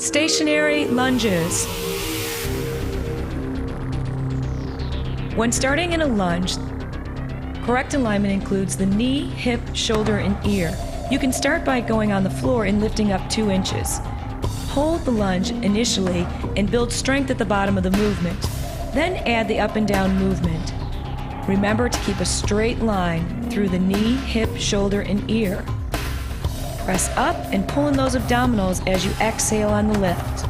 Stationary lunges. When starting in a lunge, correct alignment includes the knee, hip, shoulder, and ear. You can start by going on the floor and lifting up 2 inches. Hold the lunge initially and build strength at the bottom of the movement. Then add the up and down movement. Remember to keep a straight line through the knee, hip, shoulder, and ear. Press up and pull in those abdominals as you exhale on the lift.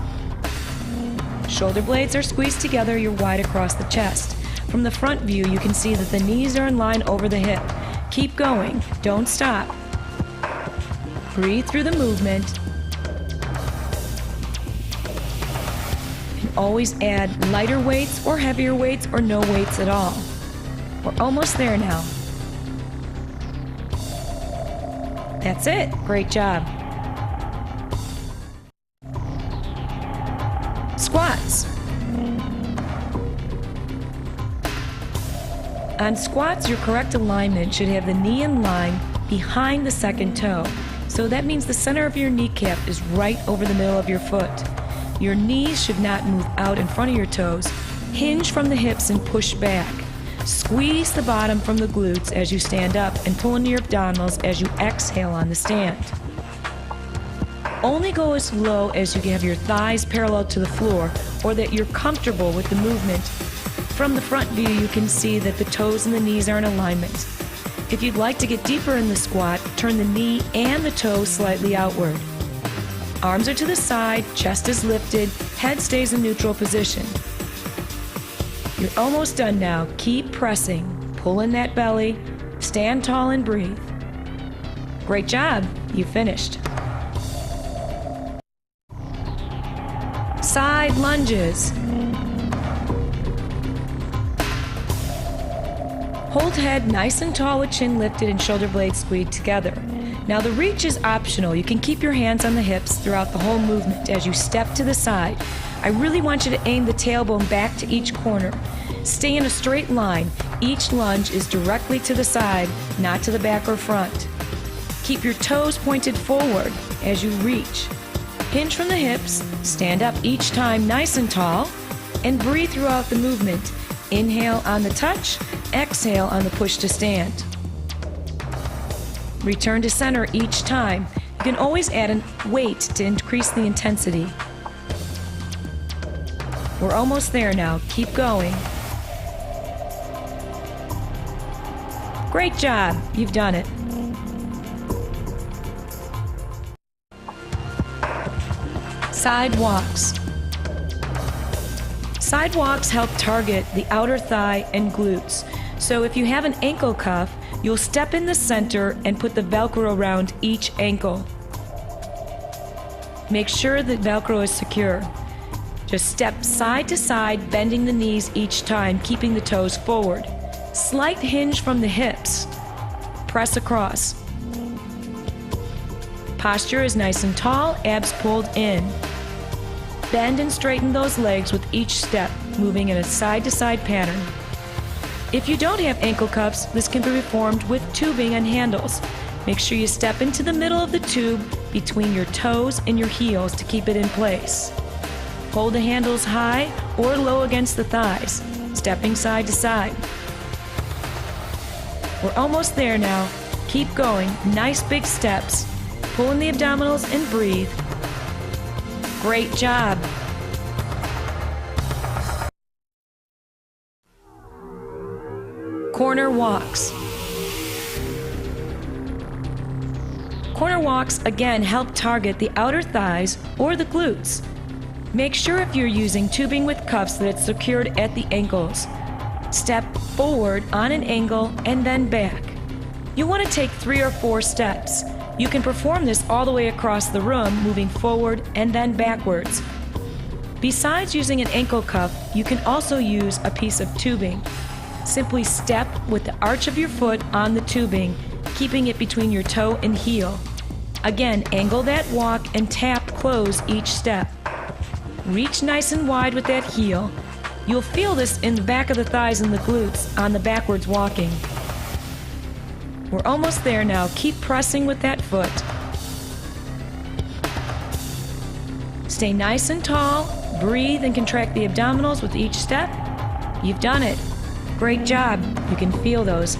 Shoulder blades are squeezed together, you're wide across the chest. From the front view, you can see that the knees are in line over the hip. Keep going, don't stop. Breathe through the movement. And always add lighter weights or heavier weights or no weights at all. We're almost there now. That's it. Great job. Squats. On squats, your correct alignment should have the knee in line behind the second toe. So that means the center of your kneecap is right over the middle of your foot. Your knees should not move out in front of your toes. Hinge from the hips and push back. Squeeze the bottom from the glutes as you stand up and pull into your abdominals as you exhale on the stand. Only go as low as you have your thighs parallel to the floor or that you're comfortable with the movement. From the front view, you can see that the toes and the knees are in alignment. If you'd like to get deeper in the squat, turn the knee and the toe slightly outward. Arms are to the side, chest is lifted, head stays in neutral position. You're almost done now. Keep pressing. Pull in that belly, stand tall and breathe. Great job. You finished. Side lunges. Hold head nice and tall with chin lifted and shoulder blades squeezed together. Now the reach is optional. You can keep your hands on the hips throughout the whole movement as you step to the side. I really want you to aim the tailbone back to each corner. Stay in a straight line. Each lunge is directly to the side, not to the back or front. Keep your toes pointed forward as you reach. Hinge from the hips, stand up each time nice and tall, and breathe throughout the movement. Inhale on the touch, exhale on the push to stand. Return to center each time. You can always add a weight to increase the intensity. We're almost there now. Keep going. Great job. You've done it. Side walks. Side walks help target the outer thigh and glutes. So if you have an ankle cuff, you'll step in the center and put the Velcro around each ankle. Make sure the Velcro is secure. Just step side to side, bending the knees each time, keeping the toes forward. Slight hinge from the hips. Press across. Posture is nice and tall, abs pulled in. Bend and straighten those legs with each step, moving in a side-to-side pattern. If you don't have ankle cuffs, this can be performed with tubing and handles. Make sure you step into the middle of the tube between your toes and your heels to keep it in place. Hold the handles high or low against the thighs, stepping side to side. We're almost there now. Keep going. Nice big steps. Pull in the abdominals and breathe. Great job. Corner walks. Corner walks again help target the outer thighs or the glutes. Make sure if you're using tubing with cuffs that it's secured at the ankles. Step forward on an angle and then back. You want to take 3 or 4 steps. You can perform this all the way across the room, moving forward and then backwards. Besides using an ankle cuff, you can also use a piece of tubing. Simply step with the arch of your foot on the tubing, keeping it between your toe and heel. Again, angle that walk and tap close each step. Reach nice and wide with that heel. You'll feel this in the back of the thighs and the glutes on the backwards walking. We're almost there now. Keep pressing with that foot. Stay nice and tall, breathe and contract the abdominals with each step. You've done it. Great job. You can feel those.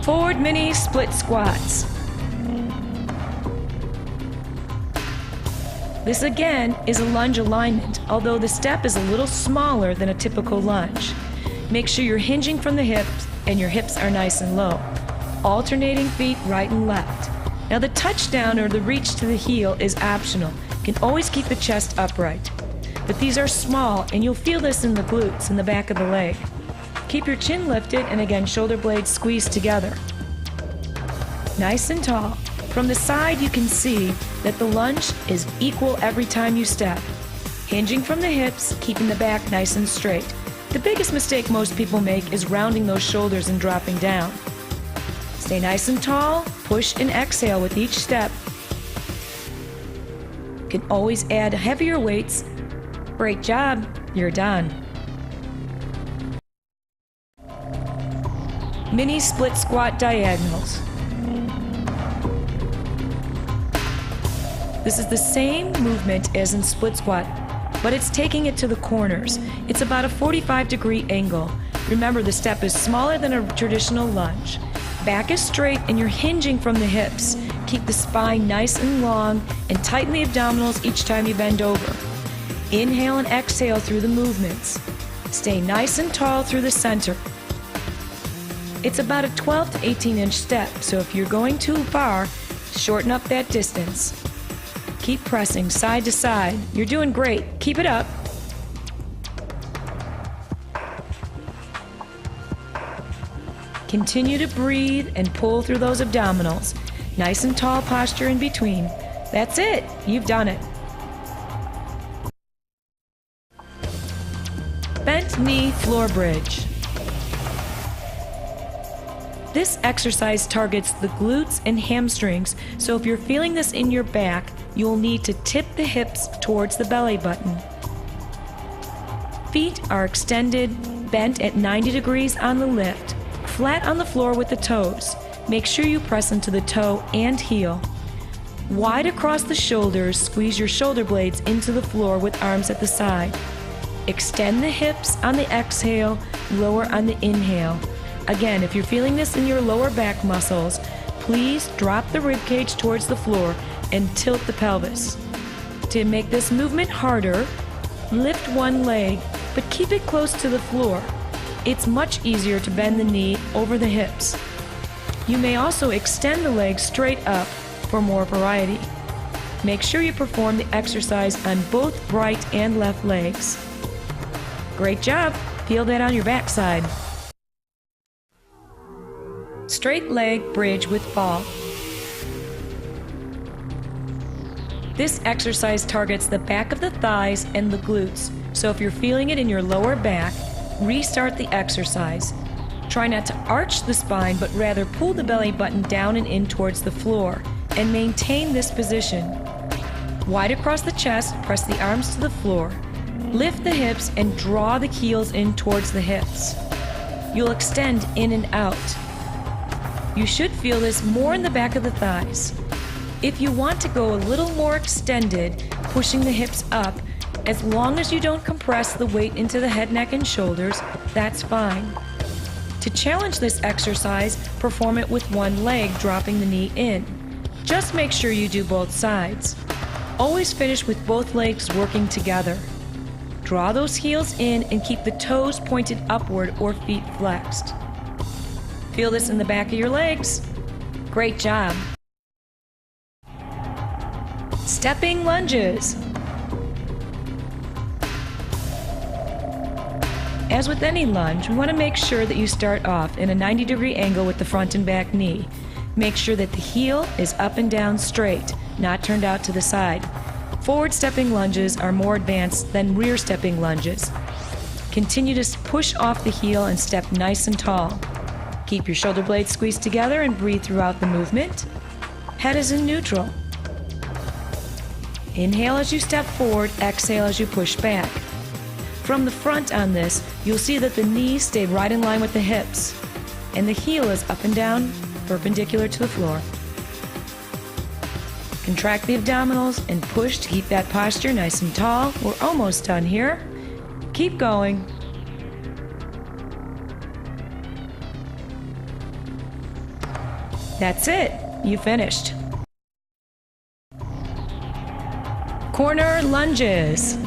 Forward mini split squats. This again is a lunge alignment, although the step is a little smaller than a typical lunge. Make sure you're hinging from the hips and your hips are nice and low. Alternating feet right and left. Now the touchdown or the reach to the heel is optional. You can always keep the chest upright. But these are small and you'll feel this in the glutes, in the back of the leg. Keep your chin lifted and again shoulder blades squeezed together. Nice and tall. From the side you can see that the lunge is equal every time you step. Hinging from the hips, keeping the back nice and straight. The biggest mistake most people make is rounding those shoulders and dropping down. Stay nice and tall, push and exhale with each step. You can always add heavier weights. Great job, you're done. Mini split squat diagonals. This is the same movement as in split squat, but it's taking it to the corners. It's about a 45-degree angle. Remember, the step is smaller than a traditional lunge. Back is straight and you're hinging from the hips. Keep the spine nice and long and tighten the abdominals each time you bend over. Inhale and exhale through the movements. Stay nice and tall through the center. It's about a 12 to 18-inch step, so if you're going too far, shorten up that distance. Keep pressing side to side. You're doing great. Keep it up. Continue to breathe and pull through those abdominals. Nice and tall posture in between. That's it. You've done it. Bent knee floor bridge. This exercise targets the glutes and hamstrings, so if you're feeling this in your back, you'll need to tip the hips towards the belly button. Feet are extended, bent at 90 degrees on the lift, flat on the floor with the toes. Make sure you press into the toe and heel. Wide across the shoulders, squeeze your shoulder blades into the floor with arms at the side. Extend the hips on the exhale, lower on the inhale. Again, if you're feeling this in your lower back muscles, please drop the rib cage towards the floor and tilt the pelvis. To make this movement harder, lift one leg, but keep it close to the floor. It's much easier to bend the knee over the hips. You may also extend the legs straight up for more variety. Make sure you perform the exercise on both right and left legs. Great job! Feel that on your backside. Straight leg bridge with ball. This exercise targets the back of the thighs and the glutes, so if you're feeling it in your lower back, restart the exercise. Try not to arch the spine, but rather pull the belly button down and in towards the floor, and maintain this position. Wide across the chest, press the arms to the floor. Lift the hips and draw the heels in towards the hips. You'll extend in and out. You should feel this more in the back of the thighs. If you want to go a little more extended, pushing the hips up, as long as you don't compress the weight into the head, neck, and shoulders, that's fine. To challenge this exercise, perform it with one leg, dropping the knee in. Just make sure you do both sides. Always finish with both legs working together. Draw those heels in and keep the toes pointed upward or feet flexed. Feel this in the back of your legs. Great job. Stepping lunges. As with any lunge, we want to make sure that you start off in a 90-degree angle with the front and back knee. Make sure that the heel is up and down straight, not turned out to the side. Forward stepping lunges are more advanced than rear stepping lunges. Continue to push off the heel and step nice and tall. Keep your shoulder blades squeezed together and breathe throughout the movement. Head is in neutral. Inhale as you step forward, exhale as you push back. From the front on this, you'll see that the knees stay right in line with the hips, and the heel is up and down, perpendicular to the floor. Contract the abdominals and push to keep that posture nice and tall. We're almost done here. Keep going. That's it. You finished. Corner lunges.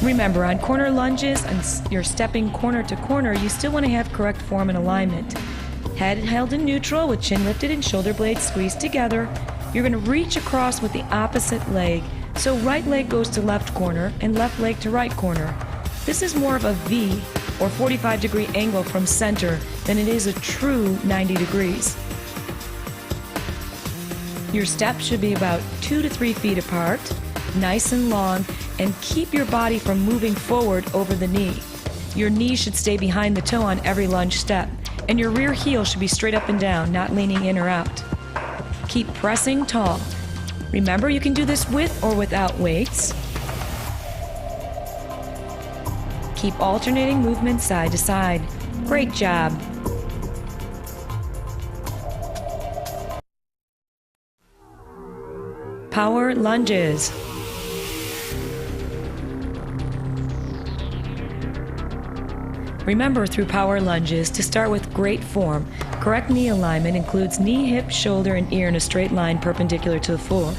Remember, on corner lunges, and you're stepping corner to corner, you still want to have correct form and alignment. Head held in neutral with chin lifted and shoulder blades squeezed together. You're going to reach across with the opposite leg. So right leg goes to left corner and left leg to right corner. This is more of a V or 45-degree angle from center than it is a true 90 degrees. Your steps should be about 2 to 3 feet apart, nice and long, and keep your body from moving forward over the knee. Your knee should stay behind the toe on every lunge step, and your rear heel should be straight up and down, not leaning in or out. Keep pressing tall. Remember, you can do this with or without weights. Keep alternating movements side to side. Great job. Power lunges. Remember, through power lunges, to start with great form. Correct knee alignment includes knee, hip, shoulder, and ear in a straight line perpendicular to the floor.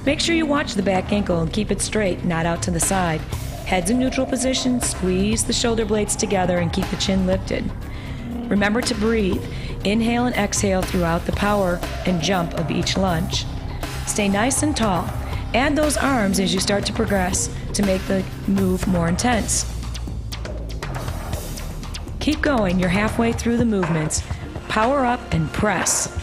Make sure you watch the back ankle and keep it straight, not out to the side. Head's in neutral position, squeeze the shoulder blades together and keep the chin lifted. Remember to breathe. Inhale and exhale throughout the power and jump of each lunge. Stay nice and tall. Add those arms as you start to progress to make the move more intense. Keep going. You're halfway through the movements. Power up and press.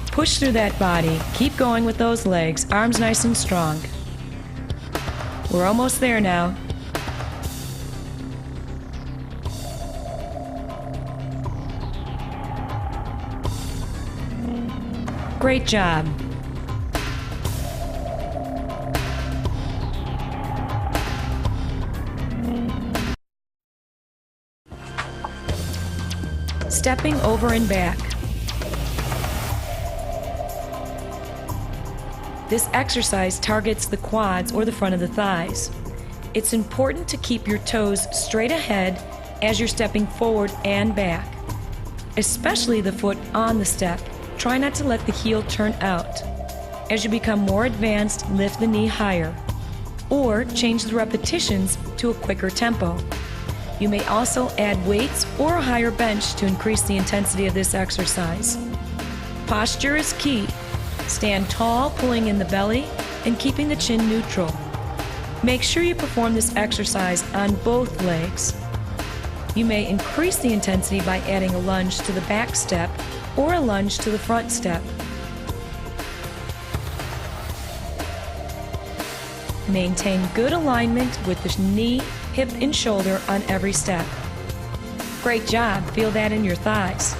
Push through that body. Keep going with those legs. Arms nice and strong. We're almost there now. Great job. Stepping over and back. This exercise targets the quads or the front of the thighs. It's important to keep your toes straight ahead as you're stepping forward and back, especially the foot on the step. Try not to let the heel turn out. As you become more advanced, lift the knee higher, or change the repetitions to a quicker tempo. You may also add weights or a higher bench to increase the intensity of this exercise. Posture is key. Stand tall, pulling in the belly and keeping the chin neutral. Make sure you perform this exercise on both legs. You may increase the intensity by adding a lunge to the back step or a lunge to the front step. Maintain good alignment with the knee, hip, and shoulder on every step. Great job. Feel that in your thighs.